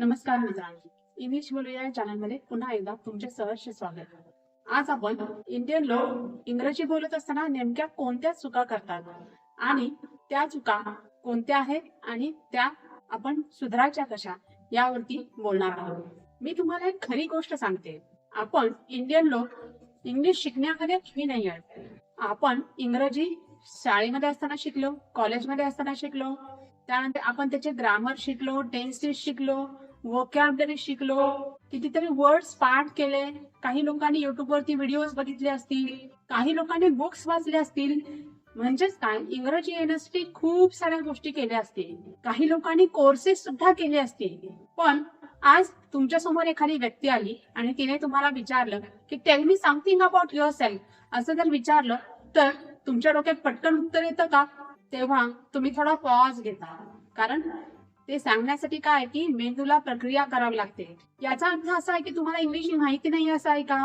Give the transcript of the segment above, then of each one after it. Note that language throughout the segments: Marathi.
नमस्कार मित्रांनो, इंग्लिश बोलूया या चॅनलमध्ये पुन्हा एकदा तुमचे सहर्ष स्वागत. आज आपण इंडियन लोक इंग्रजी बोलत असताना नेमक्या कोणत्या चुका करतात आणि त्या चुका कोणत्या आहेत आणि त्या आपण सुधारायच्या कशा यावरती बोलणार आहोत. मी तुम्हाला एक खरी गोष्ट सांगते. आपण इंडियन लोक इंग्लिश शिकण्यामध्ये कमी नाही आहेत. आपण इंग्रजी शाळेमध्ये असताना शिकलो, कॉलेजमध्ये असताना शिकलो, त्यानंतर आपण त्याचे ग्रामर शिकलो, टेन्सेस शिकलो, व्होकॅब्युलरी शिकलो, कितीतरी वर्ड्स पाठ केले. काही लोकांनी युट्यूब वरती व्हिडिओज बघितले असतील, काही लोकांनी बुक्स वाचले असतील. म्हणजेच काय, इंग्रजी येण्यासाठी खूप साऱ्या गोष्टी केल्या असतील. काही लोकांनी कोर्सेस सुद्धा केले असतील. पण आज तुमच्या समोर एखादी व्यक्ती आली आणि तिने तुम्हाला विचारलं की tell me something about your self, असं जर विचारलं तर तुमच्या डोक्यात पटकन उत्तर येतं का? तेव्हा तुम्ही थोडा पॉज घेता, कारण ते सांगण्यासाठी काय की मेंदूला प्रक्रिया करावी लागते. याचा अर्थ असा आहे की तुम्हाला इंग्लिश माहिती नाही असं आहे का?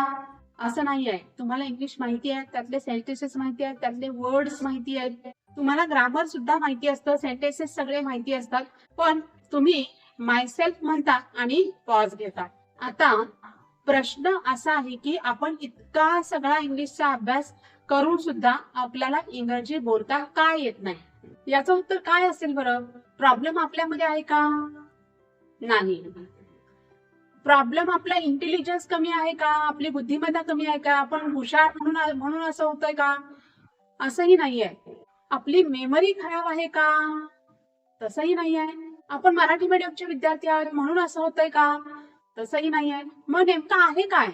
असं नाही आहे. तुम्हाला इंग्लिश माहिती आहे, त्यातले सेंटेन्सेस माहिती आहेत, त्यातले वर्ड्स माहिती आहेत, तुम्हाला ग्रामर सुद्धा माहिती असतं, सेंटेन्सेस सगळे माहिती असतात. पण तुम्ही मायसेल्फ म्हणता आणि पॉज घेता. आता प्रश्न असा आहे की आपण इतका सगळा इंग्लिशचा अभ्यास करून सुद्धा आपल्याला इंग्रजी बोलता का येत नाही? याचं उत्तर काय असेल बरं? प्रॉब्लेम आपल्यामध्ये आहे का? नाही. प्रॉब्लेम आपला इंटेलिजन्स कमी आहे का? आपली बुद्धिमत्ता कमी आहे का? आपण हुशार म्हणून असं होतंय का? असंही नाहीये. आपली मेमरी खराब आहे का? तसंही नाही आहे. आपण मराठी मीडियमचे विद्यार्थी आहोत म्हणून असं होतंय का? तसंही नाही आहे. मग नेमकं आहे काय?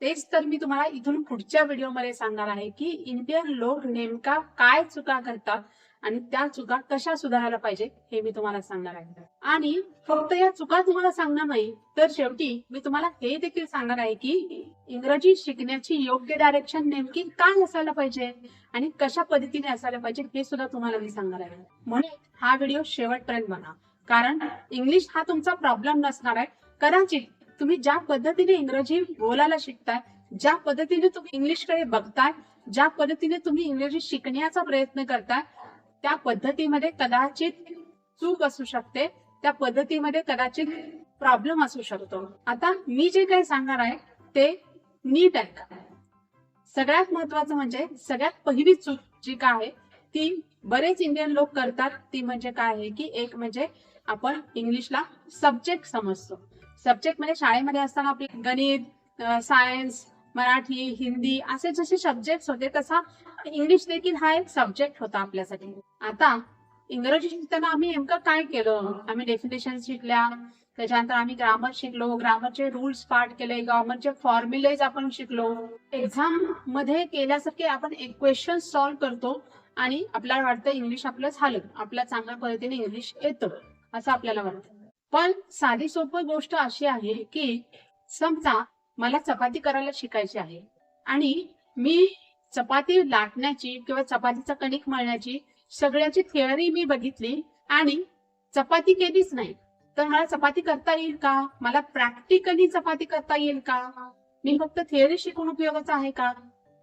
तेच तर मी तुम्हाला इथून पुढच्या व्हिडिओमध्ये सांगणार आहे की इंडियन लोक नेमका काय चुका करतात आणि त्या चुका कशा सुधारायला पाहिजे हे मी तुम्हाला सांगणार आहे. आणि फक्त या चुका तुम्हाला सांगणार नाही, तर शेवटी मी तुम्हाला हे देखील सांगणार आहे की इंग्रजी शिकण्याची योग्य डायरेक्शन नेमकी काय असायला पाहिजे आणि कशा पद्धतीने असायला पाहिजे हे सुद्धा तुम्हाला मी सांगणार आहे. म्हणून हा व्हिडिओ शेवटपर्यंत बघा, कारण इंग्लिश हा तुमचा प्रॉब्लेम नसणार आहे. कदाचित तुम्ही ज्या पद्धतीने इंग्रजी बोलायला शिकताय, ज्या पद्धतीने तुम्ही इंग्लिशकडे बघताय, ज्या पद्धतीने तुम्ही इंग्रजी शिकण्याचा प्रयत्न करताय, त्या पद्धतीमध्ये कदाचित चूक असू शकते, त्या पद्धतीमध्ये कदाचित प्रॉब्लेम असू शकतो. आता मी जे काही सांगणार आहे ते नीट ऐका. सगळ्यात महत्वाचं म्हणजे सगळ्यात पहिली चूक जी काय आहे ती बरेच इंडियन लोक करतात, ती म्हणजे काय आहे की एक म्हणजे आपण इंग्लिशला सब्जेक्ट समजतो. सब्जेक्ट म्हणजे शाळेमध्ये असताना आपले गणित, सायन्स, मराठी, हिंदी असे जसे सब्जेक्ट होते तसा इंग्लिश देखील हा एक सब्जेक्ट होता आपल्यासाठी. आता इंग्रजी शिकताना आम्ही नेमकं काय केलं? आम्ही डेफिनेशन शिकल्या, त्याच्यानंतर आम्ही ग्रामर शिकलो, ग्रामरचे रूल्स पाठ केले, ग्रामरचे फॉर्म्युलेज आपण शिकलो. एक्झाम मध्ये केल्यासारखे आपण एक क्वेश्चन सॉल्व्ह करतो आणि आपल्याला वाटतं इंग्लिश आपलं झालं, आपल्या चांगल्या पद्धतीने इंग्लिश येतं असं आपल्याला वाटतं. पण साधी सोपी गोष्ट अशी आहे की समजा मला चपाती करायला शिकायची आहे आणि मी चपाती लाटण्याची किंवा चपातीचं कणिक मळण्याची सगळ्याची थिअरी मी बघितली आणि चपाती केलीच नाही, तर मला चपाती करता येईल का? मला प्रॅक्टिकली चपाती करता येईल का? मी फक्त थिअरी शिकून उपयोगाचं आहे का?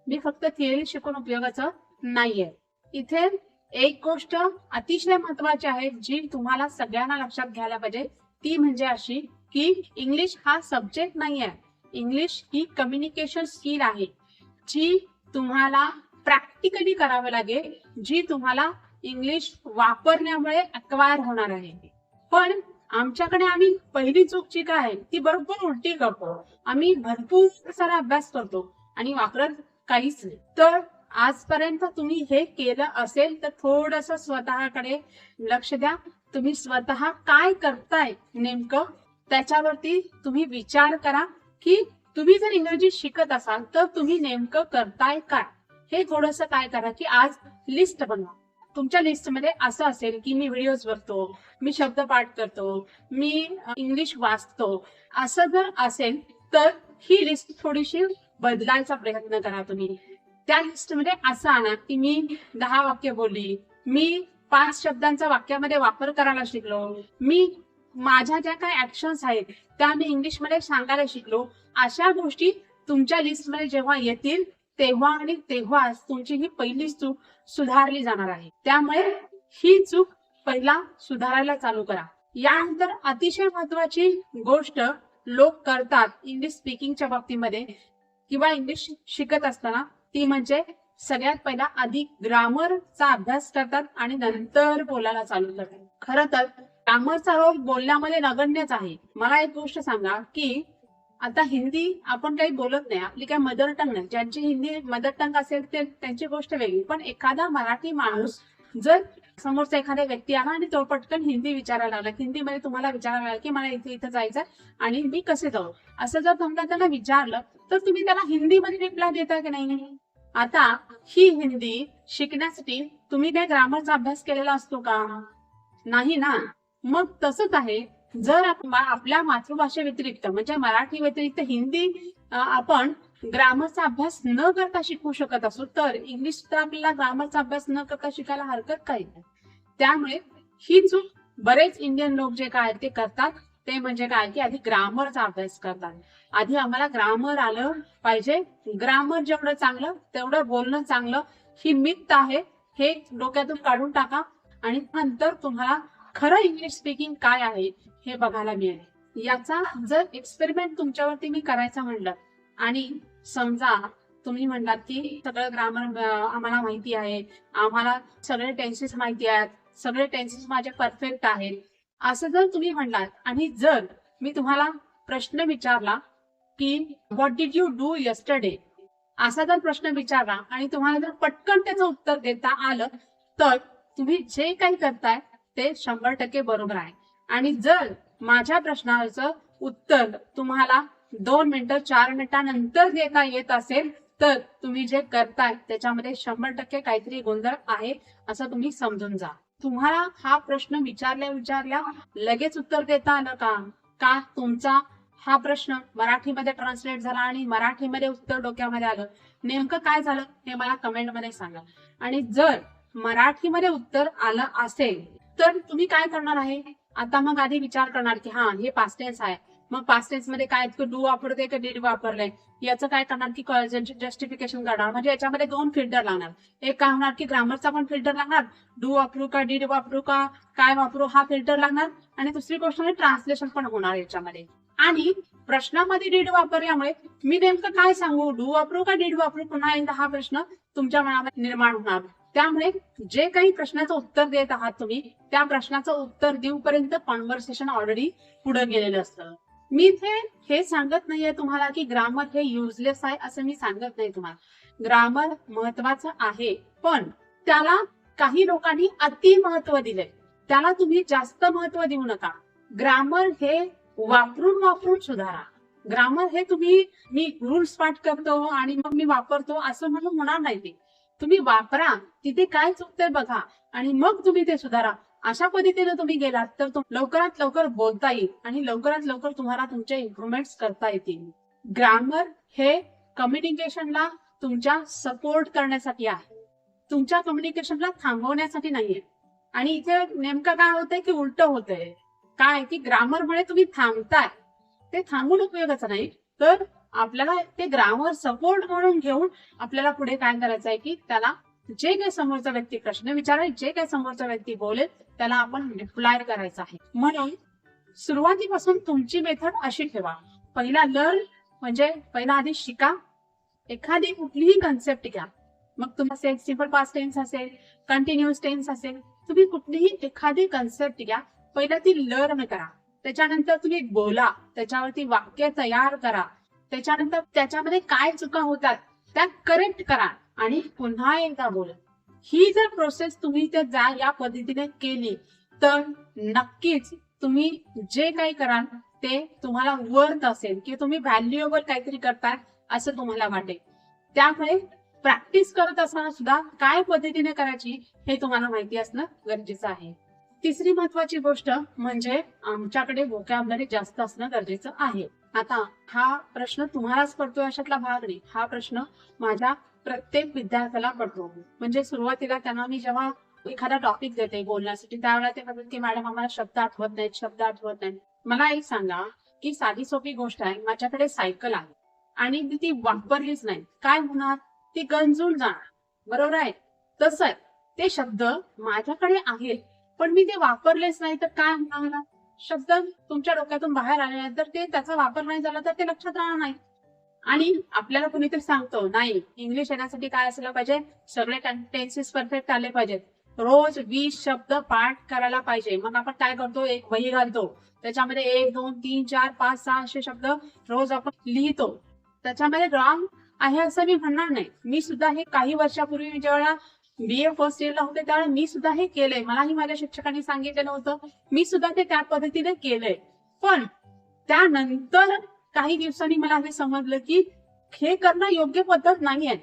मी फक्त थिअरी शिकून उपयोगाचं नाहीये. इथे एक गोष्ट अतिशय महत्वाची आहे जी तुम्हाला सगळ्यांना लक्षात घ्यायला पाहिजे, ती म्हणजे अशी की इंग्लिश हा सब्जेक्ट नाही आहे. इंग्लिश ही कम्युनिकेशन स्किल आहे जी तुम्हाला प्रॅक्टिकली करावी लागेल, जी तुम्हाला इंग्लिश वापरण्यामुळे अक्वायर होणार आहे. पण आमच्याकडे आम्ही पहिली चूक जी काय आहे ती बरोबर उलटी करतो. आम्ही भरपूर सारा अभ्यास करतो आणि वापरत काहीच नाही. तर आजपर्यंत तुम्ही हे केलं असेल तर थोडंसं स्वतःकडे लक्ष द्या. तुम्ही स्वतः काय करताय नेमकं त्याच्यावरती तुम्ही विचार करा की तुम्ही जर इंग्रजी शिकत असाल तर तुम्ही नेमकं करताय काय, हे थोडंसं काय करा की आज लिस्ट बनवा. तुमच्या लिस्टमध्ये असं असेल की मी व्हिडिओज बघतो, मी शब्द पाठ करतो, मी इंग्लिश वाचतो, असं जर असेल तर ही लिस्ट थोडीशी बदलायचा प्रयत्न करा. तुम्ही त्या लिस्टमध्ये असं आणा की मी 10 वाक्य बोलली, मी 5 शब्दांचा वाक्यामध्ये वापर करायला शिकलो, मी माझ्या ज्या काही ऍक्शन्स आहेत त्या मी इंग्लिशमध्ये सांगायला शिकलो. अशा गोष्टी तुमच्या लिस्टमध्ये जेव्हा येतील तेव्हा आणि तेव्हाच तुमची ही पहिली चूक सुधारली जाणार आहे. त्यामुळे ही चूक पहिला सुधारायला चालू करा. यानंतर अतिशय महत्वाची गोष्ट लोक करतात इंग्लिश स्पीकिंगच्या बाबतीमध्ये किंवा इंग्लिश शिकत असताना, ती म्हणजे सगळ्यात पहिला आधी ग्रामरचा अभ्यास करतात आणि नंतर बोलायला चालू करतात. खरं तर ग्रामरचा रोल बोलण्यामध्ये नगण्यच आहे. मला एक गोष्ट सांगा की आता हिंदी आपण काही बोलत नाही, आपली काही मदर टंग नाही. ज्यांची हिंदी मदर टंग असेल ते त्यांची गोष्ट वेगळी, पण एखादा मराठी माणूस जर समोरचा एखादा व्यक्ती आला आणि तो पटकन हिंदी विचारायला लागला, हिंदीमध्ये तुम्हाला विचारायला लागला की मला इथे इथं जायचं आणि मी कसे जाऊ, असं जर समजा त्यांना विचारलं तर तुम्ही त्याला हिंदीमध्ये रिप्लाय देता की नाही? आता ही हिंदी शिकण्यासाठी तुम्ही काय ग्रामरचा अभ्यास केलेला असतो का? नाही ना. मग तसंच आहे, जर आपल्या मातृभाषे व्यतिरिक्त म्हणजे मराठी व्यतिरिक्त हिंदी आपण ग्रामरचा अभ्यास न करता शिकू शकत असू, तर इंग्लिश तर आपल्याला ग्रामरचा अभ्यास न करता शिकायला हरकत काही नाही. त्यामुळे ही चूक बरेच इंडियन लोक जे काय ते करतात, ते म्हणजे काय की आधी ग्रामरचा अभ्यास करतात. आधी आम्हाला ग्रामर आलं पाहिजे, ग्रामर जेवढं चांगलं तेवढं बोलणं चांगलं, ही मिथ आहे, हे डोक्यातून काढून टाका आणि नंतर तुम्हाला खरं इंग्लिश स्पीकिंग काय आहे हे बघायला मिळेल. याचा जर एक्सपेरिमेंट तुमच्यावरती मी करायचं म्हणलं आणि समजा तुम्ही म्हणलात की सगळं ग्रामर आम्हाला माहिती आहे, आम्हाला सगळे टेन्सेस माहिती आहेत, सगळे टेन्सेस माझे परफेक्ट आहेत, असं जर तुम्ही म्हणलात आणि जर मी तुम्हाला प्रश्न विचारला की what did you do yesterday, असा जर प्रश्न विचारला आणि तुम्हाला जर पटकन त्याचं उत्तर देता आलं, तर तुम्ही जे काही करताय ते 100% बरोबर आहे. आणि जर माझ्या प्रश्नाचं उत्तर तुम्हाला 2 मिनिटं 4 मिनिटांनंतर देता येत असेल, तर तुम्ही जे करताय त्याच्यामध्ये 100% काहीतरी गोंधळ आहे असं तुम्ही समजून जा. तुम्हाला हा प्रश्न विचारल्या लगेच उत्तर देता आलं का? का तुमचा हा प्रश्न मराठीमध्ये ट्रान्सलेट झाला आणि मराठीमध्ये उत्तर डोक्यामध्ये आलं? नेमकं काय झालं हे मला कमेंटमध्ये सांगा. आणि जर मराठीमध्ये उत्तर आलं असेल तर तुम्ही काय करणार आहे? आता मग आधी विचार करणार की हा हे पास्ट टेन्स आहे, मग पास्ट टेन्स मध्ये काय डू वापरते का डीड वापरलंय, याचं काय करणार की जस्टिफिकेशन करणार. म्हणजे याच्यामध्ये 2 फिल्टर लागणार. एक काय होणार की ग्रामरचा पण फिल्टर लागणार, डू वापरू का डीड वापरू का काय वापरू हा फिल्टर लागणार, आणि दुसरी गोष्ट म्हणजे ट्रान्सलेशन पण होणार याच्यामध्ये. आणि प्रश्नामध्ये डीड वापरल्यामुळे मी नेमकं काय सांगू, डू वापरू का डीड वापरू, पुन्हा एकदा हा प्रश्न तुमच्या मनामध्ये निर्माण होणार. त्यामुळे जे काही प्रश्नाचं उत्तर देत आहात तुम्ही, त्या प्रश्नाचं उत्तर देऊपर्यंत कॉन्व्हर्सेशन ऑलरेडी पुढे गेलेलं असतं. मी इथे हे सांगत नाहीये तुम्हाला की ग्रामर हे युजलेस आहे, असं मी सांगत नाही तुम्हाला. ग्रामर महत्वाचं आहे, पण त्याला काही लोकांनी अति महत्व दिलंय, त्याला तुम्ही जास्त महत्व देऊ नका. ग्रामर हे वापरून सुधारा. ग्रामर हे तुम्ही मी रूल्स पाठ करतो आणि मग मी वापरतो असं म्हणून होणार नाही. ते तुम्ही वापरा, तिथे काय चुकतंय बघा आणि मग तुम्ही ते सुधारा. अशा पद्धतीने तुम्ही गेलात तर लवकरात लवकर बोलता येईल आणि लवकरात लवकर तुम्हाला तुमचे इम्प्रुव्हमेंट्स करता येतील. ग्रामर हे कम्युनिकेशनला तुमच्या सपोर्ट करण्यासाठी आहे, तुमच्या कम्युनिकेशनला थांबवण्यासाठी नाहीये. आणि इथे नेमकं काय होतंय की उलट होतंय काय की ग्रामरमुळे तुम्ही थांबताय, ते थांबून उपयोगाचं नाही, तर आपल्याला ते ग्रामर सपोर्ट म्हणून घेऊन आपल्याला पुढे काय करायचं आहे की त्याला जे काही समोरचा व्यक्ती प्रश्न विचारेल, जे काही समोरचा व्यक्ती बोलेल त्याला आपण रिप्लाय करायचा आहे. म्हणून सुरुवातीपासून तुमची मेथड अशी ठेवा. पहिला लर्न म्हणजे पहिला आधी शिका, एखादी कुठलीही कन्सेप्ट घ्या, मग तुम्हाला सिंपल पास्ट टेन्स असेल, कंटिन्युअस टेन्स असेल, तुम्ही कुठलीही एखादी कन्सेप्ट घ्या, पहिला ती लर्न करा, त्याच्यानंतर तुम्ही बोला, त्याच्यावरती वाक्य तयार करा, त्याच्यानंतर त्याच्यामध्ये काय चुका होतात त्या करेक्ट करा आणि पुन्हा एकदा बोला. ही जर प्रोसेस तुम्ही या पद्धतीने केली तर नक्कीच तुम्ही जे काही कराल ते तुम्हाला वर्थ असेल की तुम्ही व्हॅल्युएबल काहीतरी करताय असं तुम्हाला वाटेल. त्यामुळे प्रॅक्टिस करत असताना सुद्धा काय पद्धतीने करायची हे तुम्हाला माहिती असणं गरजेचं आहे. तिसरी महत्वाची गोष्ट म्हणजे आमच्याकडे व्होकॅब्युलरी जास्त असणं गरजेचं आहे. आता हा प्रश्न तुम्हालाच पडतो अशातला भाग नाही, हा प्रश्न माझ्या प्रत्येक विद्यार्थ्याला पडतो. म्हणजे सुरुवातीला त्यांना मी जेव्हा एखादा टॉपिक देते बोलण्यासाठी त्यावेळेला ते म्हणतात की मॅडम आम्हाला शब्द आठवत नाहीत. मला एक सांगा की साधी सोपी गोष्ट आहे, माझ्याकडे सायकल आहे आणि ती वापरलीच नाही, काय होणार? ती गंजून जाणार, बरोबर आहे? तसंच ते शब्द माझ्याकडे आहेत पण मी ते वापरलेच नाही तर काय होणार? शब्द तुमच्या डोक्यातून बाहेर आले नाही तर ते त्याचा वापर नाही झाला तर ते लक्षात राहणार नाही. आणि आपल्याला कुणीतरी सांगतो नाही इंग्लिश येण्यासाठी काय असलं पाहिजे, सगळे टेन्सेस परफेक्ट आले पाहिजेत, रोज 20 शब्द पाठ करायला पाहिजे. मग आपण काय करतो, एक वही घालतो, त्याच्यामध्ये 1 2 3 4 5 6 असे शब्द रोज आपण लिहितो. त्याच्यामध्ये रॉंग आहे असं मी म्हणणार नाही. मी सुद्धा हे काही वर्षापूर्वी जेव्हा BA फर्स्ट इयरला होते त्यावेळेला मी सुद्धा हे केलंय. मलाही माझ्या शिक्षकांनी सांगितलेलं होतं, मी सुद्धा ते त्या पद्धतीने केलंय. पण त्यानंतर काही दिवसांनी मला हे समजलं की हे करणं योग्य पद्धत नाहीये.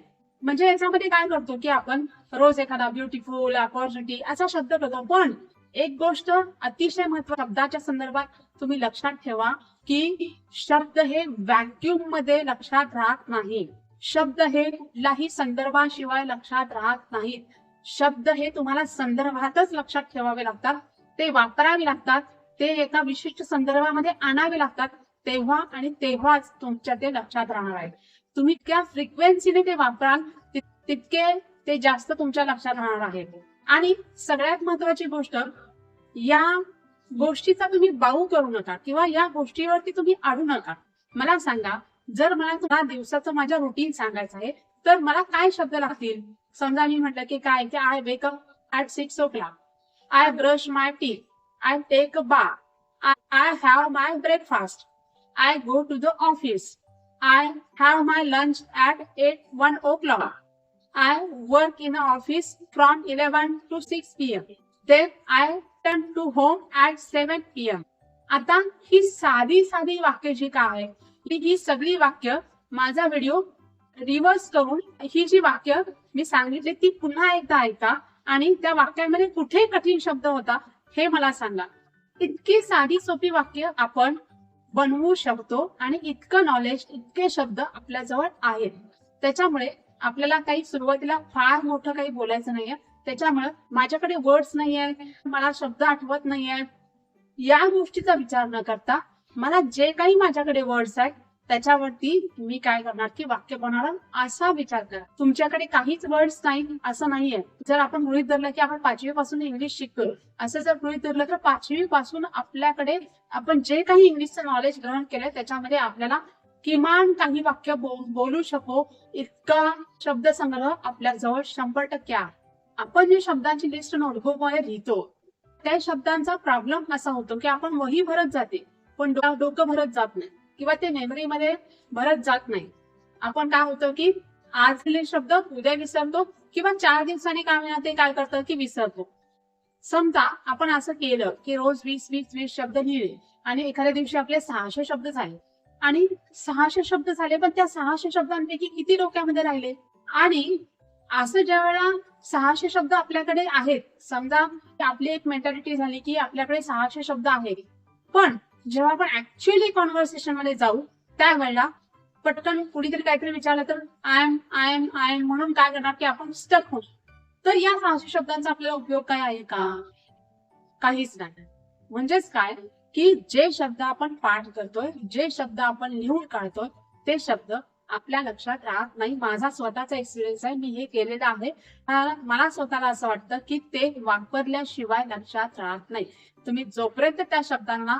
म्हणजे याच्यामध्ये काय करतो की आपण रोज एखादा ब्युटिफुल, अपॉर्च्युनिटी असा शब्द करतो. पण एक गोष्ट अतिशय महत्त्वाची शब्दाच्या संदर्भात तुम्ही लक्षात ठेवा की शब्द हे व्हॅक्यूम मध्ये लक्षात राहत नाही. शब्द हे कुठल्याही संदर्भाशिवाय लक्षात राहत नाहीत. शब्द हे तुम्हाला संदर्भातच लक्षात ठेवावे लागतात, ते वापरावे लागतात, ते एका विशिष्ट संदर्भामध्ये आणावे लागतात, तेव्हा आणि तेव्हाच तुमच्या ते लक्षात राहणार आहे. तुम्ही इतक्या फ्रिक्वेन्सीने ते वापराल तितके ते जास्त तुमच्या लक्षात राहणार आहे. आणि सगळ्यात महत्वाची गोष्ट, या गोष्टीचा तुम्ही बाऊ करू नका किंवा या गोष्टीवरती तुम्ही अडू नका. मला सांगा, जर मला तुम्हाला दिवसाचं माझ्या रुटीन सांगायचं आहे तर मला काय शब्द लागतील. समजा मी म्हटलं की काय की I wake up at 6 o'clock, I brush my teeth, I take a bath, I have my breakfast, I go to the office, I have my lunch at 1 o'clock, I work in a office from 11 to 6 PM, then I return to home at 7 PM. आता ही साधी साधी वाक्य जी काय आहे, ही सगळी वाक्य माझा व्हिडिओ रिव्हर्स करून ही जी वाक्य मी सांगितली ती पुन्हा एकदा ऐका आणि त्या वाक्यामध्ये कुठे कठीण शब्द होता हे मला सांगा. इतकी साधी सोपी वाक्य आपण बनवू शकतो आणि इतकं नॉलेज, इतके शब्द आपल्याजवळ आहेत. त्याच्यामुळे आपल्याला काही सुरुवातीला फार मोठं काही बोलायचं नाहीये. त्याच्यामुळे माझ्याकडे वर्ड्स नाहीये, मला शब्द आठवत नाहीये, या गोष्टीचा विचार न करता मला जे काही माझ्याकडे वर्ड्स आहेत त्याच्यावरती मी काय करणार की वाक्य बनवणार असा विचार करा. तुमच्याकडे काहीच वर्ड्स नाही असं नाहीये. जर आपण गृहीत धरलं की आपण 5वी पासून इंग्लिश शिकतो, असं जर गृहीत धरलं तर 5वी पासून आपल्याकडे आपण जे काही इंग्लिशचं नॉलेज ग्रहण केलंय त्याच्यामध्ये आपल्याला किमान काही वाक्य बोलू शकू इतका शब्दसंग्रह आपल्या जवळ 100% आहे. आपण जे शब्दांची लिस्ट नोटबुकमध्ये लिहितो त्या शब्दांचा प्रॉब्लेम असा होतो की आपण वही भरत जाते पण डोकं भरत जात नाही किंवा ते मेमरीमध्ये भरत जात नाही. आपण काय होतं की आज लिहिले शब्द उद्या विसरतो किंवा 4 दिवसांनी ते काय करतं की विसरतो. समजा आपण असं केलं की रोज 20 शब्द लिहिले आणि एखाद्या दिवशी आपले 600 शब्द झाले आणि 600 शब्द झाले पण त्या 600 शब्दांपैकी किती डोक्यामध्ये राहिले. आणि असं ज्या वेळेला 600 शब्द आपल्याकडे आहेत, समजा आपली एक मेंटॅलिटी झाली की आपल्याकडे 600 शब्द आहेत, पण जेव्हा आपण ऍक्च्युअली कॉन्व्हर्सेशन मध्ये जाऊ त्यावेळेला पटकन कुणीतरी काहीतरी विचारलं तर आय एम म्हणून काय करणार की आपण स्टक होऊ. तर या 600 शब्दांचा आपल्याला उपयोग काय आहे का? काहीच नाही. म्हणजेच काय की जे शब्द आपण पाठ करतोय, जे शब्द आपण लिहून काढतोय ते शब्द आपल्या लक्षात राहत नाही. माझा स्वतःचा एक्सपिरियन्स आहे, मी हे केलेलं आहे. मला स्वतःला असं वाटतं की ते वापरल्याशिवाय लक्षात राहत नाही. तुम्ही जोपर्यंत त्या शब्दांना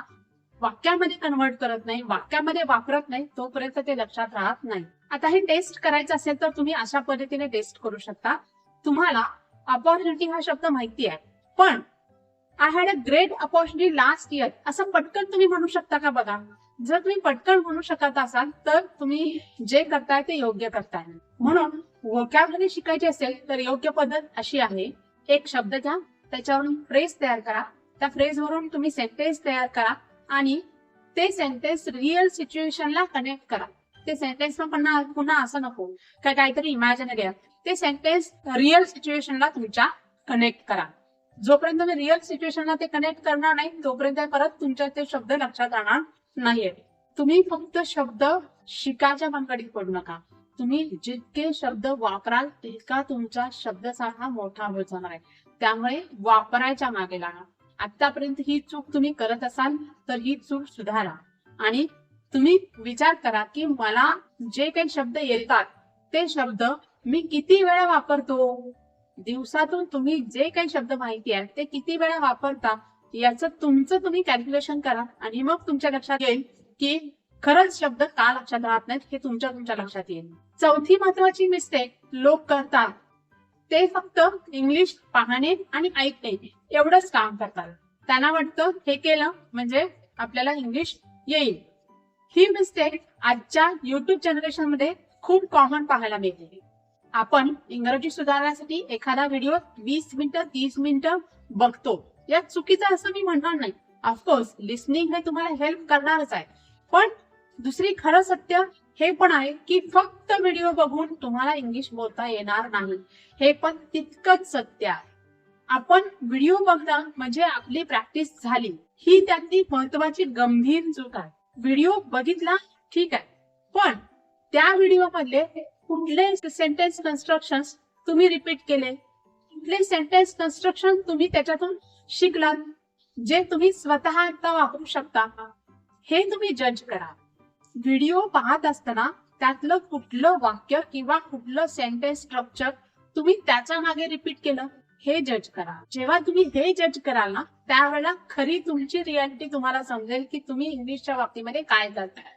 वाक्यामध्ये कन्वर्ट करत नाही, वाक्यामध्ये वापरत नाही, तोपर्यंत ते लक्षात राहत नाही. आता हे टेस्ट करायचं असेल तर तुम्ही अशा पद्धतीने टेस्ट करू शकता. तुम्हाला अपॉर्च्युनिटी हा शब्द माहिती आहे, पण I had a great opportunity last year असं पटकन तुम्ही म्हणू शकता का? बघा, जर तुम्ही पटकन म्हणू शकत असाल तर तुम्ही जे करताय ते योग्य करताय. म्हणून व्होकॅब्युलरी शिकायची असेल तर योग्य पद्धत अशी आहे, एक शब्द घ्या, त्याच्यावरून फ्रेज तयार करा, त्या फ्रेजवरून तुम्ही सेंटेन्स तयार करा आणि ते सेंटेन्स रिअल सिच्युएशनला कनेक्ट करा. ते सेंटेन्स पुन्हा असं नको काय काहीतरी इमॅजिनरी आहे, ते सेंटेन्स रिअल सिच्युएशनला तुमच्या कनेक्ट करा. जोपर्यंत तुम्ही रिअल सिच्युएशनला ते कनेक्ट करणार नाही तोपर्यंत परत तुमच्या ते शब्द लक्षात राहणार नाहीये. तुम्ही फक्त शब्द शिकायच्या भानगडीत पडू नका. तुम्ही जितके शब्द वापराल तितका तुमचा शब्दसाठा मोठा होत जाणार आहे. त्यामुळे वापरायच्या मागे लागा. आतापर्यंत ही चूक तुम्ही करत असाल तर ही चूक सुधारा आणि तुम्ही विचार करा की मला जे काही शब्द येतात ते शब्द मी किती वेळा वापरतो. दिवसातून तुम्ही जे काही शब्द माहिती आहेत ते किती वेळा वापरता याचं तुमचं तुम्ही कॅल्क्युलेशन करा आणि मग तुमच्या लक्षात येईल की खरंच शब्द का लक्षात राहत नाहीत हे तुमच्या लक्षात येईल. चौथी महत्वाची मिस्टेक लोक करतात ते फक्त इंग्लिश पाहणे आणि ऐकणे एवढंच काम करतात. त्यांना वाटतं हे केलं म्हणजे आपल्याला इंग्लिश येईल. ही मिस्टेक आजच्या युट्यूब जनरेशन मध्ये खूप कॉमन पाहायला मिळते. आपण इंग्रजी सुधारण्यासाठी एखादा व्हिडिओ 20 मिनिटं 30 मिनिटं बघतो. या चुकीचं असं मी म्हणणार नाही. ऑफकोर्स लिसनिंग हे तुम्हाला हेल्प करणारच आहे, पण दुसरी खरं सत्य हे पण आहे की फक्त व्हिडिओ बघून तुम्हाला इंग्लिश बोलता येणार नाही. हे पण तितकंच सत्य आहे. आपण व्हिडिओ बघणं म्हणजे आपली प्रॅक्टिस झाली, ही त्यातली महत्वाची गंभीर चूक आहे. व्हिडिओ बघितला ठीक आहे, पण त्या व्हिडिओ मधले कुठले सेंटेन्स कन्स्ट्रक्शन तुम्ही रिपीट केले, कुठले सेंटेन्स कन्स्ट्रक्शन तुम्ही त्याच्यातून शिकलात जे तुम्ही स्वतः आता वापरू शकता, हे तुम्ही जज करा. व्हिडिओ पाहत असताना त्यातलं कुठलं वाक्य किंवा कुठलं सेंटेन्स स्ट्रक्चर तुम्ही त्याच्या मागे रिपीट केलं हे जज करा. जेव्हा तुम्ही हे जज कराल ना, त्यावेळेला खरी तुमची रियालिटी तुम्हाला समजेल की तुम्ही इंग्लिशच्या बाबतीमध्ये काय करताय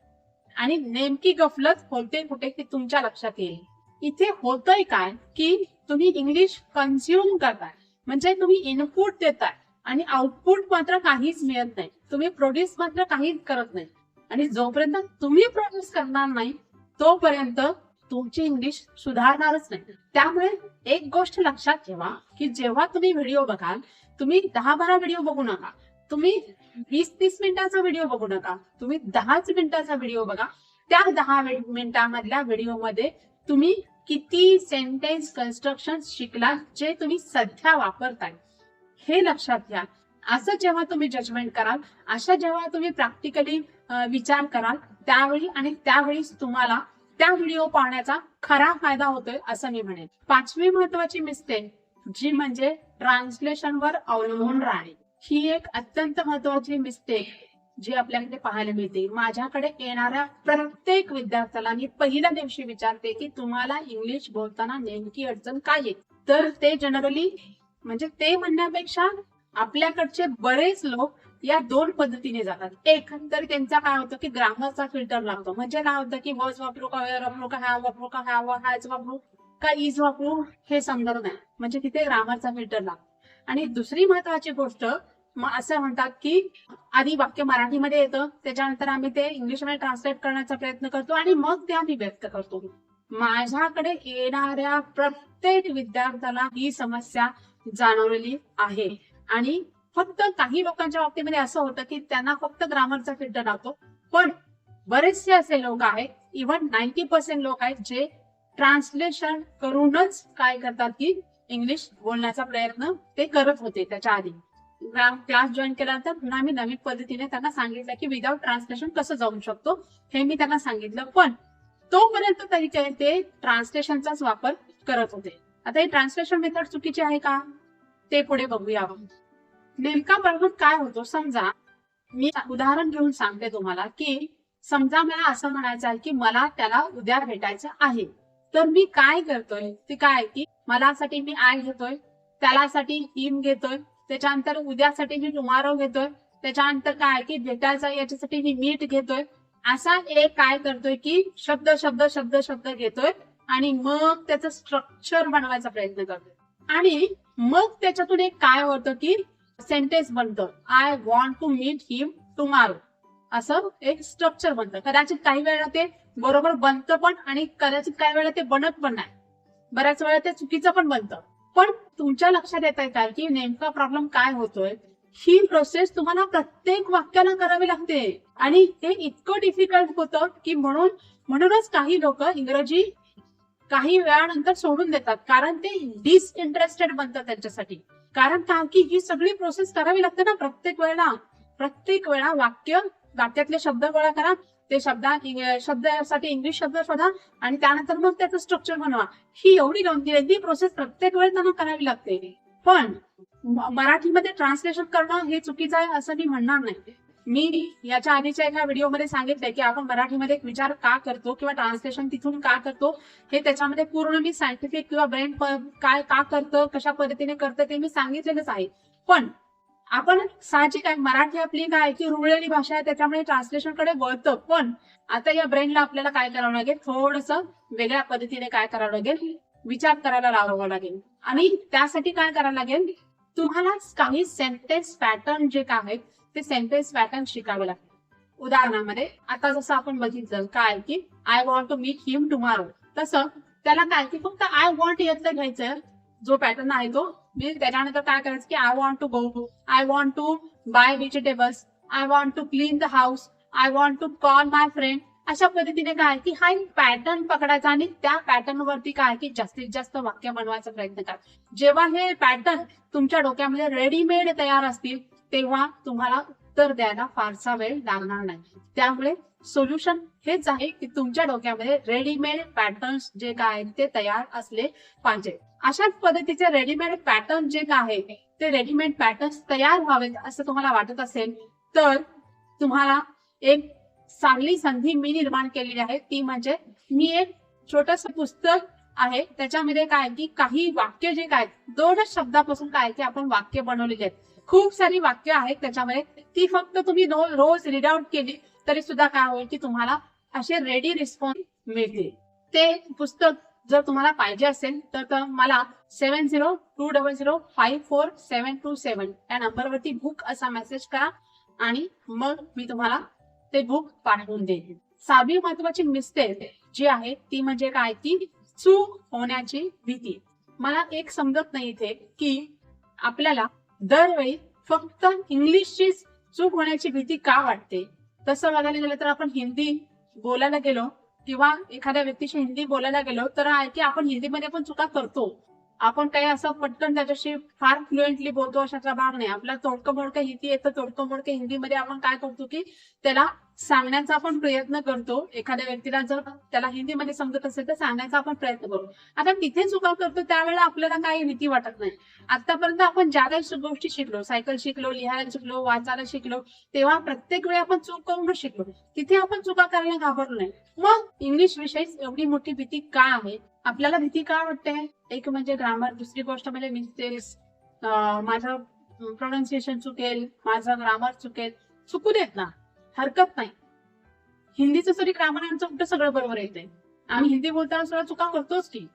आणि नेमकी गफलत होते कुठे हे तुमच्या लक्षात येईल. इथे होतंय काय की तुम्ही इंग्लिश कन्झ्युम करताय, म्हणजे तुम्ही इनपुट देताय आणि आउटपुट मात्र काहीच मिळत नाही. तुम्ही प्रोड्यूस मात्र काहीच करत नाही आणि जोपर्यंत तुम्ही प्रोड्यूस करणार नाही तोपर्यंत तुमची इंग्लिश सुधारणारच नाही. त्यामुळे एक गोष्ट लक्षात ठेवा की जेव्हा तुम्ही व्हिडिओ बघाल, तुम्ही 10-12 व्हिडिओ बघू नका, तुम्ही 20-30 मिनिटाचा व्हिडिओ बघू नका, तुम्ही 10 मिनिटाचा व्हिडिओ बघा. त्या 10 मिनिटांमधल्या व्हिडिओमध्ये तुम्ही किती सेंटेन्स कन्स्ट्रक्शन शिकला जे तुम्ही सध्या वापरताय हे लक्षात घ्या. असं जेव्हा तुम्ही जजमेंट कराल, अशा जेव्हा तुम्ही प्रॅक्टिकली विचार कराल, त्यावेळीच तुम्हाला त्या व्हिडिओ पाहण्याचा खरा फायदा होतोय असं मी म्हणेन. 5वी महत्वाची मिस्टेक जी म्हणजे ट्रान्सलेशनवर अवलंबून राहणे. ही एक अत्यंत महत्वाची मिस्टेक जी आपल्याकडे पाहायला मिळते. माझ्याकडे येणाऱ्या प्रत्येक विद्यार्थ्याला मी पहिल्या दिवशी विचारते की तुम्हाला इंग्लिश बोलताना नेमकी अडचण काय आहे. तर ते जनरली म्हणजे ते म्हणण्यापेक्षा आपल्याकडचे बरेच लोक या 2 पद्धतीने जातात. एक तर त्यांचा काय होतं की ग्रामरचा फिल्टर लागतो. म्हणजे काय होतं की वॉज वापरू का, वेअर वापरू का, हॅव वापरू का, हॅज वापरू का, इज वापरू हे समजत नाही, म्हणजे तिथे ग्रामरचा फिल्टर लागतो. आणि दुसरी महत्वाची गोष्ट असं म्हणतात की आधी वाक्य मराठीमध्ये येतं, त्याच्यानंतर आम्ही ते इंग्लिशमध्ये ट्रान्सलेट करण्याचा प्रयत्न करतो आणि मग ते आम्ही व्यक्त करतो. माझ्याकडे येणाऱ्या प्रत्येक विद्यार्थ्याला ही समस्या जाणवलेली आहे आणि फक्त काही लोकांच्या बाबतीमध्ये असं होतं की त्यांना फक्त ग्रामरचा फिल्टर लागतो, पण बरेचसे असे लोक आहेत, इव्हन 90% लोक आहेत जे ट्रान्सलेशन करूनच काय करतात की इंग्लिश बोलण्याचा प्रयत्न ते करत होते. त्याच्या आधी क्लास जॉईन केल्यानंतर पुन्हा मी नवीन पद्धतीने त्यांना सांगितलं की विदाउट ट्रान्सलेशन कसं जाऊ शकतो हे मी त्यांना सांगितलं, पण तोपर्यंत तरी ते ट्रान्सलेशनचाच वापर करत होते. आता हे ट्रान्सलेशन मेथड चुकीची आहे का ते पुढे बघूया. नेमका प्रॉब्लेम काय होतो, समजा मी उदाहरण घेऊन सांगते तुम्हाला की समजा मला असं म्हणायचं आहे की मला त्याला उद्या भेटायचं आहे, तर मी काय करतोय ते काय की मलासाठी मी आय घेतोय, त्यालासाठी हिम घेतोय, त्याच्यानंतर उद्यासाठी मी टुमारो घेतोय, त्याच्यानंतर काय की भेटायचं याच्यासाठी मी मीट घेतोय. असा एक काय करतोय की शब्द शब्द शब्द शब्द घेतोय आणि मग त्याचं स्ट्रक्चर बनवायचा प्रयत्न करतोय आणि मग त्याच्यातून एक काय होतं की सेंटेन्स बनतं, I want to meet him tomorrow, असं एक स्ट्रक्चर बनतं. कदाचित काही वेळा ते बरोबर बनतं पण आणि कदाचित काही वेळा ते बनत पण नाही, बऱ्याच वेळा ते चुकीचं पण बनतं. पण तुमच्या लक्षात येत आहे काय की नेमका प्रॉब्लेम काय होतोय, ही प्रोसेस तुम्हाला प्रत्येक वाक्याला करावी लागते आणि ते इतकं डिफिकल्ट होतं की म्हणूनच काही लोक इंग्रजी काही वेळानंतर सोडून देतात, कारण ते डिसइंटरेस्टेड बनतात त्यांच्यासाठी. कारण का की ही सगळी प्रोसेस करावी लागते ना प्रत्येक वेळा वाक्यातले शब्द गोळा करा, ते शब्दासाठी इंग्लिश शब्द शोधा आणि त्यानंतर मग त्याचं स्ट्रक्चर बनवा. ही एवढी लेंथी प्रोसेस प्रत्येक वेळेस त्यांना करावी लागते. पण मराठीमध्ये ट्रान्सलेशन करणं हे चुकीचं आहे असं मी म्हणणार नाही. मी याच्या आधीच्या एका व्हिडिओमध्ये सांगितलंय की आपण मराठीमध्ये एक विचार का करतो किंवा ट्रान्सलेशन तिथून का करतो हे त्याच्यामध्ये पूर्ण मी सायंटिफिक किंवा ब्रेन काय का करतं, कशा पद्धतीने करतं ते मी सांगितलेलंच आहे. पण आपण साहजिक आहे, मराठी आपली काय की रुळलेली भाषा आहे, त्याच्यामुळे ट्रान्सलेशन कडे वळतं. पण आता या ब्रेनला आपल्याला काय करावं लागेल, थोडस वेगळ्या पद्धतीने काय करावं लागेल, विचार करायला लावावं लागेल. आणि त्यासाठी काय करावं लागेल, तुम्हाला काही सेंटेन्स पॅटर्न जे काय आहेत ते सेंटेन्स पॅटर्न शिकावे लागतील. उदाहरणामध्ये आता जसं आपण बघितलं काय की I want to meet him tomorrow, तसं त्याला काय की फक्त आय वॉन्ट यातलं घ्यायचं जो पॅटर्न आहे तो. मी त्याच्यानंतर काय करायचं की I want to go, I want to buy vegetables, I want to clean the house, I want to call my friend. अशा पद्धतीने काय की हा एक पॅटर्न पकडायचा आणि त्या पॅटर्न वरती काय की जास्तीत जास्त वाक्य बनवायचा प्रयत्न करा. जेव्हा हे पॅटर्न तुमच्या डोक्यामध्ये रेडीमेड तयार असतील तेव्हा तुम्हाला उत्तर द्यायला फारसा वेळ लागणार नाही. त्यामुळे सोल्युशन हेच आहे की तुमच्या डोक्यामध्ये रेडीमेड पॅटर्न्स जे काय ते तयार असले पाहिजे. अशाच पद्धतीचे रेडीमेड पॅटर्न जे काय आहे ते रेडीमेड पॅटर्न्स तयार व्हावेत असं तुम्हाला वाटत असेल तर तुम्हाला एक चांगली संधी मी निर्माण केलेली आहे. ती म्हणजे मी एक छोटस पुस्तक आहे, त्याच्यामध्ये काय की काही वाक्य जे काय 2च शब्दापासून काय की आपण वाक्य बनवलेली आहेत. खूप सारी वाक्य आहेत त्याच्यामध्ये, ती फक्त तुम्ही रोज रीड आउट केली तरी सुद्धा काय होईल की तुम्हाला असे रेडी रिस्पॉन्स मिळतील. ते पुस्तक जर तुम्हाला पाहिजे असेल तर मला 7020054727 या नंबरवरती बुक असा मेसेज करा आणि मग मी तुम्हाला ते बुक पाठवून देईन. 6वी महत्वाची मिस्टेक जी आहे ती म्हणजे काय की चूक होण्याची भीती. मला एक समजत नाही इथे की आपल्याला दरवेळी फक्त इंग्लिशची चूक होण्याची भीती का वाटते. तसं बघायला गेलं तर आपण हिंदी बोलायला गेलो किंवा एखाद्या व्यक्तीशी हिंदी बोलायला गेलो तर आहे की आपण हिंदीमध्ये पण चुका करतो. आपण काही असं पटकन त्याच्याशी फार फ्लुएंटली बोलतो अशाचा भाग नाही. आपला तोडकं मोडकं हिंदी येतं, तोडकं मोडकं हिंदीमध्ये आपण काय करतो की त्याला सांगण्याचा आपण प्रयत्न करतो. एखाद्या व्यक्तीला जर त्याला हिंदीमध्ये समजत असेल तर सांगण्याचा आपण प्रयत्न करतो. आता तिथे चुका करतो त्यावेळेला आपल्याला काही भीती वाटत नाही. आतापर्यंत आपण ज्या काही गोष्टी शिकलो, सायकल शिकलो, लिहायला शिकलो, वाचायला शिकलो, तेव्हा प्रत्येक वेळी आपण चूक करूनच शिकलो. तिथे आपण चुका करायला घाबरलो नाही. मग इंग्लिश विषयी एवढी मोठी भीती का आहे, आपल्याला भीती का वाटते. एक म्हणजे ग्रामर, दुसरी गोष्ट म्हणजे मिस्टेक्स, माझं प्रोनाऊन्सिएशन चुकेल, माझं ग्रामर चुकेल. चुकू देत ना, हरकत नाही. हिंदीचं तरी ग्रामर आमचं कुठं सगळं बरोबर येते. आम्ही हिंदी बोलताना सुद्धा चुका करतोच की.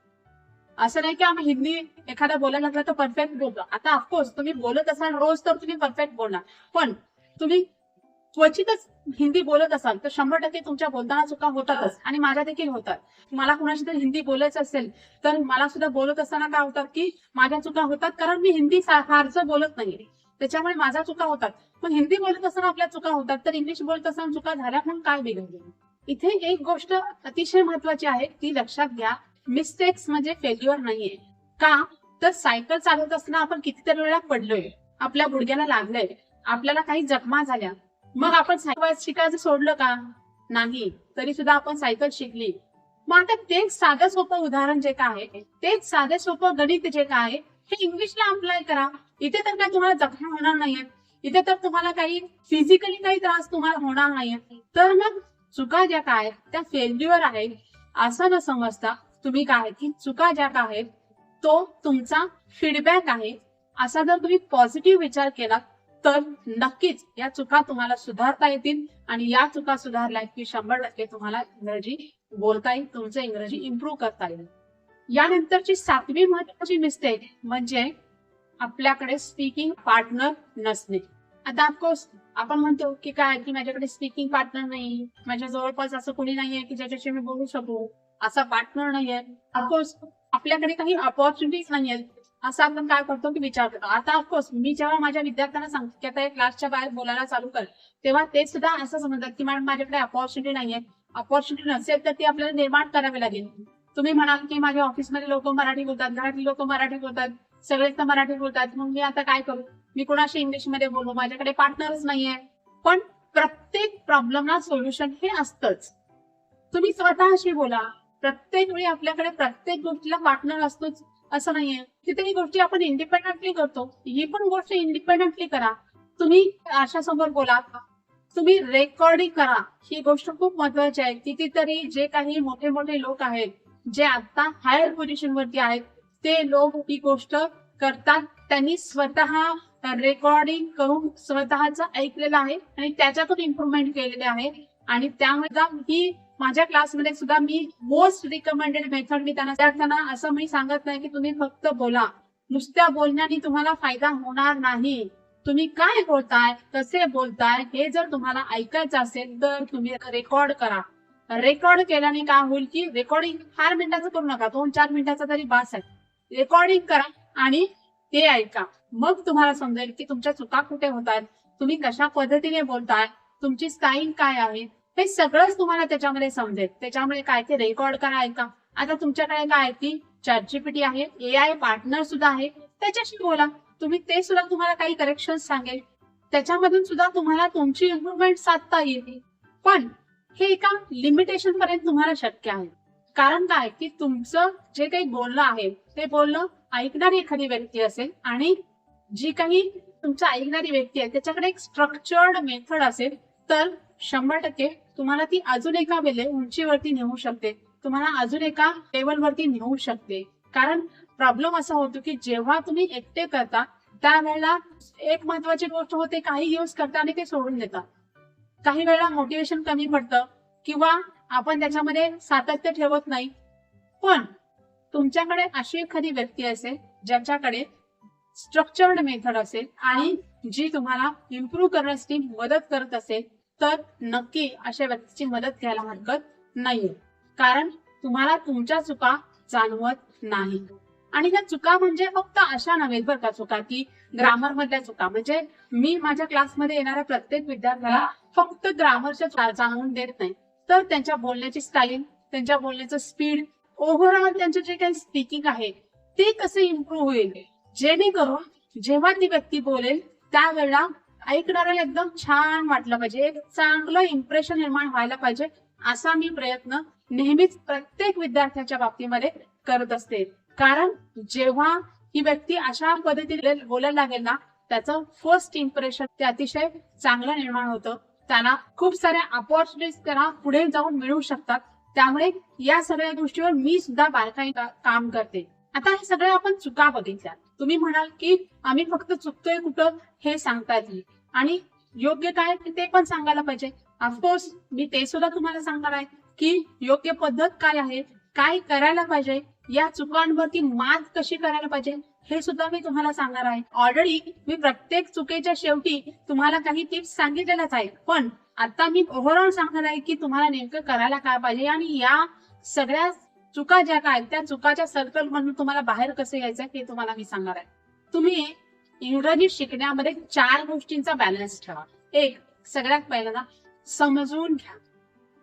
असं नाही की आम्ही हिंदी एखादा बोलायला लागला तर परफेक्ट बोलतो. आता ऑफकोर्स तुम्ही बोलत असाल रोज तर तुम्ही परफेक्ट बोलणार, पण तुम्ही क्वचितच हिंदी बोलत असाल तर 100% तुमच्या बोलताना चुका होतातच आणि माझ्या देखील होतात. मला कुणाशी तरी हिंदी बोलायचं असेल तर मला सुद्धा बोलत असताना काय होतात की माझ्या चुका होतात, कारण मी हिंदी फारसं बोलत नाहीये, त्याच्यामुळे माझ्या चुका होतात. पण हिंदी बोलत असताना आपल्या चुका होतात तर इंग्लिश बोलत असताना चुका झाल्या म्हणून काय बिघडलं. इथे एक गोष्ट अतिशय महत्वाची आहे ती लक्षात घ्या, मिस्टेक्स म्हणजे फेल्युअर नाहीये. का तर सायकल चालवत असताना आपण कितीतरी वेळा पडलोय, आपल्या गुडघ्याला लागलंय, आपल्याला काही जखमा झाल्या, मग आपण सायकल शिकायचं सोडलं का नाही, तरी सुद्धा आपण सायकल शिकली. मग आता तेच साधं सोपं उदाहरण जे काय आहे, तेच साधं सोपं गणित जे काय आहे हे इंग्लिशला अप्लाय करा. इथे तर काय तुम्हाला जखमा होणार नाहीये, इथे तर तुम्हाला काही फिजिकली काही त्रास तुम्हाला होणार नाहीये. तर मग चुका ज्या काय त्या फेल्युअर आहे असं न समजता तुम्ही काय की चुका ज्या काय आहेत तो तुमचा फीडबॅक आहे असा जर तुम्ही पॉझिटिव्ह विचार केला तर नक्कीच या चुका तुम्हाला सुधारता येतील आणि या चुका सुधारल्या की 100% तुम्हाला इंग्रजी बोलता येईल, तुमचं इंग्रजी इम्प्रूव्ह करता येईल. यानंतरची 7वी महत्वाची मिस्टेक म्हणजे आपल्याकडे स्पीकिंग पार्टनर नसणे. आता ऑफकोर्स आपण म्हणतो की काय की माझ्याकडे स्पीकिंग पार्टनर नाही, माझ्या जवळपास असं कोणी नाहीये की ज्याच्याशी मी बोलू शकू, असा पार्टनर नाहीये. ऑफकोर्स आपल्याकडे काही अपॉर्च्युनिटीज नाहीयेत असं आपण काय करतो की विचार करतो. आता ऑफकोर्स मी जेव्हा माझ्या विद्यार्थ्यांना सांगतो की आता क्लासच्या बाहेर बोलायला चालू कर, तेव्हा ते सुद्धा असं समजतात की मॅडम माझ्याकडे अपॉर्च्युनिटी नाहीये. अपॉर्च्युनिटी नसेल तर ती आपल्याला निर्माण करावी लागेल. तुम्ही म्हणाल की माझ्या ऑफिसमध्ये लोक मराठी बोलतात, घरातली लोक मराठी बोलतात, सगळेच तर मराठी बोलतात, मग मी आता काय करू, मी कोणाशी इंग्लिशमध्ये बोलू, माझ्याकडे पार्टनरच नाहीये. पण प्रत्येक प्रॉब्लेमला सोल्युशन हे असतंच. तुम्ही स्वतःशी बोला. प्रत्येक वेळी आपल्याकडे प्रत्येक गोष्टीला पार्टनर असतोच असं नाहीये. कितीही गोष्टी आपण इंडिपेंडेंटली करतो, ही पण गोष्ट इंडिपेंडेंटली करा. तुम्ही आशासमोर बोला, तुम्ही रेकॉर्डिंग करा. ही गोष्ट खूप महत्वाची आहे. कितीतरी जे काही मोठे मोठे लोक आहेत जे आता हायर पोझिशन वरती आहेत ते लोक ही गोष्ट करतात. त्यांनी स्वतः रेकॉर्डिंग करून स्वतःच ऐकलेलं आहे आणि त्याच्यातून इम्प्रुव्हमेंट केलेले आहे. आणि त्यामध्ये ही माझ्या क्लासमध्ये सुद्धा मी मोस्ट रिकमेंडेड मेथड मी त्यांना असं मी सांगत नाही की तुम्ही फक्त बोला. नुसत्या बोलण्याने तुम्हाला फायदा होणार नाही. तुम्ही काय बोलताय, कसे बोलताय हे जर तुम्हाला ऐकायचं असेल तर तुम्ही रेकॉर्ड करा. रेकॉर्ड केल्याने काय होईल की रेकॉर्डिंग फार मिनिटाचं करू नका, 2-4 मिनिटाचा तरी बास आहे. रेकॉर्डिंग करा आणि ते ऐका. मग तुम्हाला समजेल की तुमच्या चुका कुठे होत आहेत, तुम्ही कशा पद्धतीने बोलताय, तुमची स्टाईल काय आहे, हे सगळंच तुम्हाला त्याच्यामध्ये समजेल. त्याच्यामुळे काय ते रेकॉर्ड करा, ऐका. आता तुमच्याकडे काय आहे की ChatGPT आहे, AI पार्टनर सुद्धा आहे, त्याच्याशी बोला. तुम्ही ते सुद्धा तुम्हाला काही करेक्शन सांगेल. त्याच्यामधून सुद्धा तुम्हाला तुमची इम्प्रुव्हमेंट साधता येईल. पण हे एका लिमिटेशन पर्यंत तुम्हाला शक्य आहे. कारण काय की तुमचं जे काही बोलणं आहे ते बोलणं ऐकणारी एखादी व्यक्ती असेल आणि जी काही तुमचं ऐकणारी व्यक्ती आहे त्याच्याकडे एक स्ट्रक्चर्ड मेथड असेल तर 100% तुम्हाला ती अजून एका उंचीवरती नेऊ शकते, तुम्हाला अजून एका लेवलवरती नेऊ शकते. कारण प्रॉब्लेम असा होतो की जेव्हा तुम्ही एकटे करता त्यावेळेला एक महत्वाची गोष्ट होते, काही दिवस करता आणि ते सोडून देतात. काही वेळा मोटिवेशन कमी पडतं किंवा आपण त्याच्यामध्ये सातत्य ठेवत नाही. पण तुमच्याकडे अशी एखादी व्यक्ती असेल ज्याच्याकडे स्ट्रक्चर्ड मेथड असेल आणि जी तुम्हाला इम्प्रूव्ह करण्यासाठी मदत करत असेल तर नक्की अशा व्यक्तीची मदत घ्यायला हरकत नाहीये. कारण तुम्हाला तुमच्या चुका जाणवत नाही. आणि ह्या चुका म्हणजे फक्त अशा नव्हे बरं का चुका की ग्रामर मधल्या चुका. म्हणजे मी माझ्या क्लासमध्ये येणाऱ्या प्रत्येक विद्यार्थ्याला फक्त ग्रामरच्या जाणवून देत नाही, तर त्यांच्या बोलण्याची स्टाईल, त्यांच्या बोलण्याचं स्पीड, ओव्हरऑल त्यांचं जे काही स्पीकिंग आहे ते कसं इम्प्रूव्ह होईल, जेणेकरून जेव्हा ती व्यक्ती बोलेल त्यावेळेला ऐकणाऱ्याला एकदम छान वाटलं पाहिजे, एक चांगलं इम्प्रेशन निर्माण व्हायला पाहिजे. असा मी प्रयत्न नेहमीच प्रत्येक विद्यार्थ्याच्या बाबतीमध्ये करत असते. कारण जेव्हा ही व्यक्ती अशा पद्धतीने बोलायला लागेल ना त्याचं फर्स्ट इम्प्रेशन ते अतिशय चांगलं निर्माण होतं. त्यांना खूप साऱ्या अपॉर्च्युनिटीज त्यांना पुढे जाऊन मिळू शकतात. त्यामुळे या सगळ्या गोष्टीवर मी सुद्धा बारकाईने काम करते. आता हे सगळं आपण चुका बघितल्या. तुम्ही म्हणाल की आम्ही फक्त चुकतोय कुठं हे सांगता येईल आणि योग्य काय ते पण सांगायला पाहिजे. ऑफकोर्स मी ते सुद्धा तुम्हाला सांगणार आहे की योग्य पद्धत काय आहे, काय करायला पाहिजे, या चुकांवरती मात कशी करायला पाहिजे हे सुद्धा मी तुम्हाला सांगणार आहे. ऑलरेडी मी प्रत्येक चुकीच्या शेवटी तुम्हाला काही टिप्स सांगितलेल्याच आहेत. पण आता मी ओव्हरऑल सांगणार आहे की तुम्हाला नेमकं करायला काय पाहिजे आणि या सगळ्या चुका ज्या काय त्या चुकाच्या सर्कल मधून तुम्हाला बाहेर कसं यायचं हे तुम्हाला मी सांगणार आहे. तुम्ही इंग्रजी शिकण्यामध्ये 4 गोष्टींचा बॅलन्स ठेवा. एक, सगळ्यात पहिल्यांदा समजून घ्या.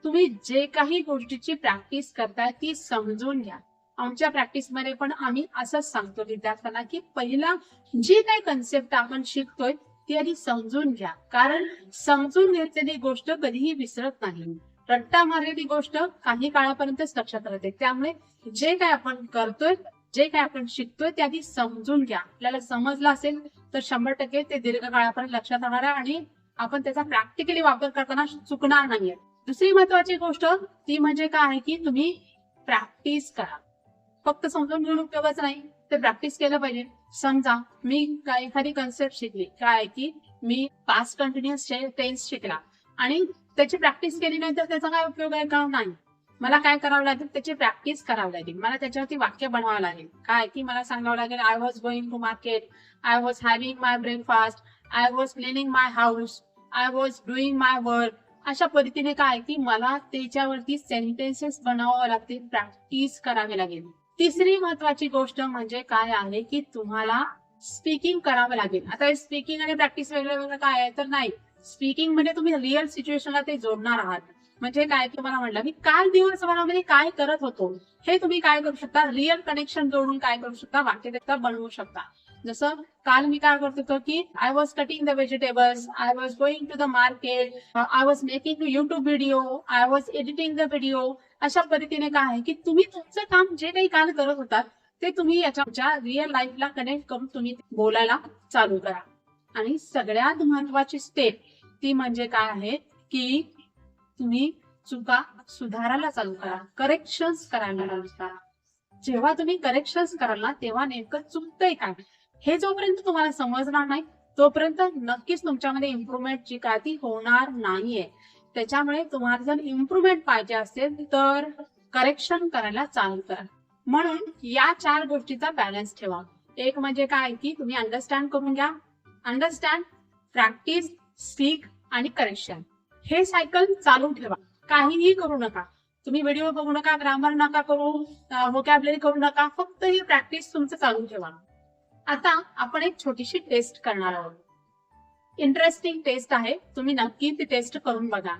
तुम्ही जे काही गोष्टीची प्रॅक्टिस करताय ती समजून घ्या. आमच्या प्रॅक्टिसमध्ये पण आम्ही असंच सांगतो विद्यार्थ्यांना की पहिला जी काही कन्सेप्ट आपण शिकतोय ती आधी समजून घ्या. कारण समजून घेतलेली गोष्ट कधीही विसरत नाही. रट्टा मारलेली गोष्ट काही काळापर्यंतच लक्षात राहते. त्यामुळे जे काही आपण करतोय, जे काही आपण शिकतोय ते आधी समजून घ्या. आपल्याला समजलं असेल तर 100% ते दीर्घकाळापर्यंत लक्षात राहणार आहे आणि आपण त्याचा प्रॅक्टिकली वापर करताना चुकणार नाहीये. दुसरी महत्वाची गोष्ट ती म्हणजे काय आहे की तुम्ही प्रॅक्टिस करा. फक्त समजून घेऊन उपयोगच नाही, ते प्रॅक्टिस केलं पाहिजे. समजा मी काय एखादी कन्सेप्ट शिकली, काय की मी पास्ट कंटिन्युअस टेन्स शिकला आणि त्याची प्रॅक्टिस केली नाही तर त्याचा काय उपयोग आहे का? नाही. मला काय करावं लागेल, त्याची प्रॅक्टिस करावी लागेल. मला त्याच्यावरती वाक्य बनवावं लागेल. काय की मला सांगावं लागेल I was going to market, I was having my breakfast, I was cleaning my house, I was doing my work. अशा पद्धतीने काय की मला त्याच्यावरती सेंटेन्सेस बनवावं लागतील, प्रॅक्टिस करावी लागेल. तिसरी महत्वाची गोष्ट म्हणजे काय आहे की तुम्हाला स्पीकिंग करावं लागेल. आता स्पीकिंग आणि प्रॅक्टिस वेगळं वेगळं काय आहे तर नाही. स्पीकिंग म्हणजे तुम्ही रिअल सिच्युएशनला ते जोडणार आहात. म्हणजे काय तुम्हाला म्हटलं मी काल दिवसभरामध्ये काय करत होतो हे तुम्ही काय करू शकता, रिअल कनेक्शन जोडून काय करू शकता, वाक्य बनवू शकता. जसं काल मी काय करत होतो की I was cutting the vegetables, I was going to the market, I was making YouTube video, I was editing the video. अशा पद्धतीने काय आहे की तुम्ही तुमचं काम जे काही काल करत होतात ते तुम्ही याच्या रिअल लाईफला कनेक्ट करून तुम्ही बोलायला चालू करा. आणि सगळ्यात महत्वाची स्टेप ती म्हणजे काय आहे की तुम्ही चुका सुधारायला चालू करा, करेक्शन्स करायला चालू करा. जेव्हा तुम्ही करेक्शन्स कराल ना तेव्हा नेमकं चुकतंय काय हे जोपर्यंत तुम्हाला समजणार नाही तोपर्यंत नक्कीच तुमच्यामध्ये इम्प्रुव्हमेंट जी काय ती होणार नाहीये. त्याच्यामुळे तुम्हाला जर इम्प्रुव्हमेंट पाहिजे असेल तर करेक्शन करायला चालू करा. म्हणून या 4 गोष्टीचा बॅलन्स ठेवा. एक म्हणजे काय की तुम्ही अंडरस्टँड करून घ्या. अंडरस्टँड, प्रॅक्टिस, स्पीक आणि करेक्शन हे सायकल चालू ठेवा. काहीही करू नका. तुम्ही व्हिडिओ बघू नका, ग्रामर नका करू, व्होकॅब्युलरी करू नका. फक्त ही प्रॅक्टिस तुमचं चालू ठेवा. आता आपण एक छोटीशी टेस्ट करणार आहोत. इंटरेस्टिंग टेस्ट आहे. तुम्ही नक्की ती टेस्ट करून बघा,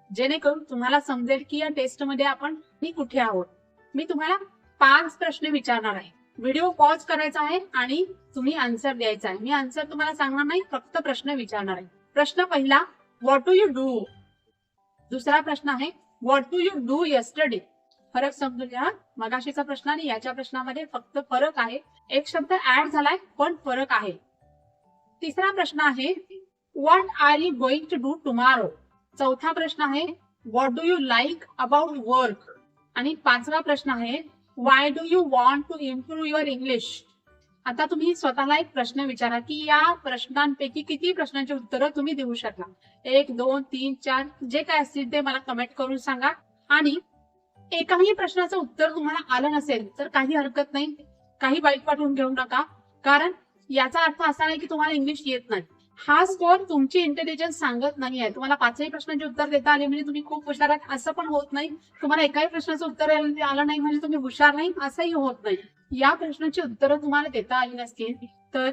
जेणेकरून तुम्हाला समजेल की या टेस्ट मध्ये आपण कुठे आहोत. मी तुम्हाला 5 प्रश्न विचारणार आहे. व्हिडिओ पॉज करायचा आहे आणि तुम्ही आन्सर द्यायचा आहे. मी आन्सर तुम्हाला सांगणार नाही, फक्त प्रश्न विचारणार आहे. प्रश्न पहिला, व्हॉट डू यू डू. दुसरा प्रश्न आहे, what do you do yesterday. फरक समजून घ्या. मगाशीचा प्रश्न आणि याच्या प्रश्नामध्ये फक्त फरक आहे. एक शब्द ऍड झालाय पण फरक आहे. तिसरा प्रश्न आहे, what are you going to do tomorrow. चौथा प्रश्न आहे, what do you like about work. आणि 5वा प्रश्न आहे, why do you want to improve your English. आता तुम्ही स्वतःला एक प्रश्न विचारा की या प्रश्नांपैकी किती प्रश्नांची उत्तरं तुम्ही देऊ शकता. 1, 2, 3, 4 जे काय असतील ते मला कमेंट करून सांगा. आणि एकाही प्रश्नाचं उत्तर तुम्हाला आलं नसेल तर काही हरकत नाही, काही वाईट वाटून घेऊ नका. कारण याचा अर्थ असा नाही की तुम्हाला इंग्लिश येत नाही. हा स्कोर तुमची इंटेलिजन्स सांगत नाहीये. तुम्हाला 5ही प्रश्नांची उत्तर देता आले म्हणजे तुम्ही खूप हुशार आहात असं पण होत नाही. तुम्हाला एकाही प्रश्नाचं उत्तर आलं नाही म्हणजे तुम्ही हुशार नाही असंही होत नाही. या प्रश्नाची उत्तरं तुम्हाला देता आली नसतील तर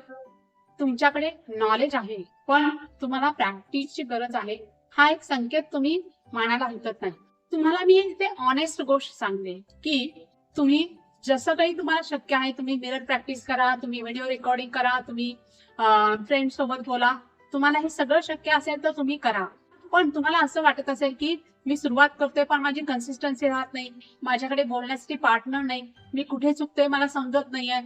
तुमच्याकडे नॉलेज आहे पण तुम्हाला प्रॅक्टिसची गरज आहे. हा एक संकेत तुम्ही मानायला हरकत नाही. तुम्हाला मी ते ऑनेस्ट गोष्ट सांगते की तुम्ही जसं काही तुम्हाला शक्य आहे तुम्ही मिरर प्रॅक्टिस करा, तुम्ही व्हिडिओ रेकॉर्डिंग करा, तुम्ही फ्रेंड सोबत बोला. तुम्हाला हे सगळं शक्य असेल तर तुम्ही करा. पण तुम्हाला असं वाटत असेल की मी सुरुवात करतोय पण माझी कन्सिस्टन्सी राहत नाही, माझ्याकडे बोलण्यासाठी पार्टनर नाही, मी कुठे चुकतोय मला समजत नाहीये,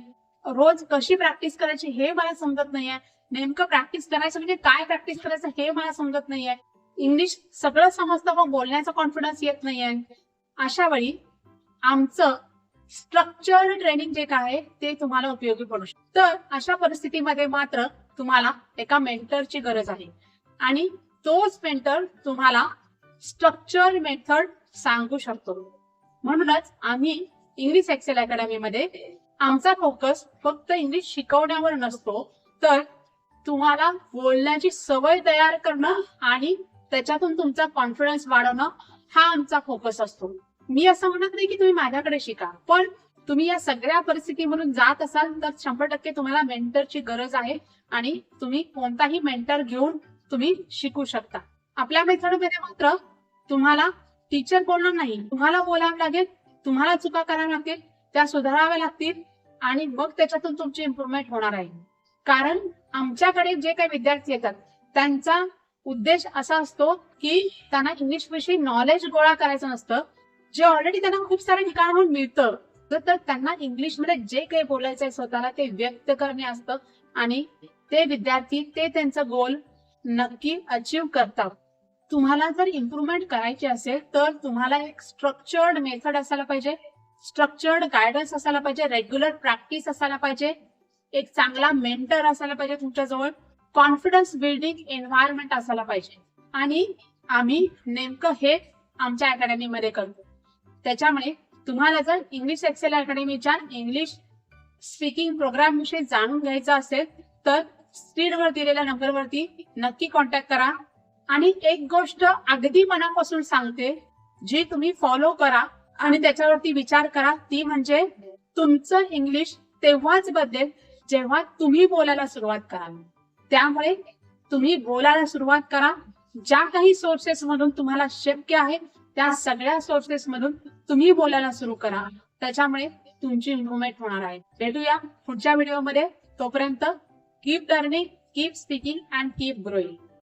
रोज कशी प्रॅक्टिस करायची हे मला समजत नाहीये, नेमकं प्रॅक्टिस करायचं म्हणजे काय प्रॅक्टिस करायचं हे मला समजत नाहीये, इंग्लिश सगळं समजतं पण बोलण्याचा कॉन्फिडन्स येत नाहीये. अशा वेळी आमचं स्ट्रक्चर ट्रेनिंग जे काय आहे ते तुम्हाला उपयोगी पडू शकतं. तर अशा परिस्थितीमध्ये मात्र तुम्हाला एका मेंटरची गरज आहे आणि तोच मेंटर तुम्हाला स्ट्रक्चर मेथड सांगू शकतो. म्हणूनच आम्ही इंग्लिश एक्सेल अकॅडमी मध्ये आमचा फोकस फक्त इंग्लिश शिकवण्यावर नसतो तर तुम्हाला बोलण्याची सवय तयार करणं आणि त्याच्यातून तुमचा कॉन्फिडन्स वाढवणं हा आमचा फोकस असतो. मी असं म्हणत नाही की तुम्ही माझ्याकडे शिका, पण तुम्ही या सगळ्या परिस्थितीमधून जात असाल तर 100% तुम्हाला मेंटरची गरज आहे आणि तुम्ही कोणताही मेंटर घेऊन तुम्ही शिकू शकता. आपल्या मेथडमध्ये मात्र तुम्हाला टीचर बोलणार नाही, तुम्हाला बोलावं लागेल, तुम्हाला चुका कराव्या लागतील, त्या सुधाराव्या लागतील आणि मग त्याच्यातून तुमची इम्प्रुव्हमेंट होणार आहे. कारण आमच्याकडे जे काही विद्यार्थी येतात त्यांचा उद्देश असा असतो की त्यांना इंग्लिश विषयी नॉलेज गोळा करायचं नसतं, जे ऑलरेडी त्यांना खूप साऱ्या ठिकाणाहून मिळतं. तर त्यांना इंग्लिशमध्ये जे काही बोलायचंय स्वतःला ते व्यक्त करणे असतं आणि ते विद्यार्थी ते त्यांचं गोल नक्की अचीव करतात. तुम्हाला जर इम्प्रुव्हमेंट करायची असेल तर तुम्हाला एक स्ट्रक्चर्ड मेथड असायला पाहिजे, स्ट्रक्चर्ड गायडन्स असायला पाहिजे, रेग्युलर प्रॅक्टिस असायला पाहिजे, एक चांगला मेंटर असायला पाहिजे तुमच्याजवळ, कॉन्फिडन्स बिल्डिंग एन्व्हायरमेंट असायला पाहिजे. आणि आम्ही नेमकं हे आमच्या अकॅडमीमध्ये करतो. त्याच्यामुळे तुम्हाला जर इंग्लिश एक्सेल अकॅडमीच्या इंग्लिश स्पीकिंग प्रोग्राम विषयी जाणून घ्यायचं असेल तर स्क्रीनवर दिलेल्या नंबरवरती नक्की कॉन्टॅक्ट करा. आणि एक गोष्ट अगदी मनापासून सांगते जी तुम्ही फॉलो करा आणि त्याच्यावरती विचार करा, ती म्हणजे तुमचं इंग्लिश तेव्हाच बदलेल जेव्हा तुम्ही बोलायला सुरुवात कराल. त्यामुळे तुम्ही बोलायला सुरुवात करा. ज्या काही सोर्सेस मधून तुम्हाला शक्य आहे त्या सगळ्या सोर्सेस मधून तुम्ही बोलायला सुरू करा. त्याच्यामुळे तुमची इम्प्रुव्हमेंट होणार आहे. भेटूया पुढच्या व्हिडिओमध्ये. तोपर्यंत keep learning, keep speaking and keep growing.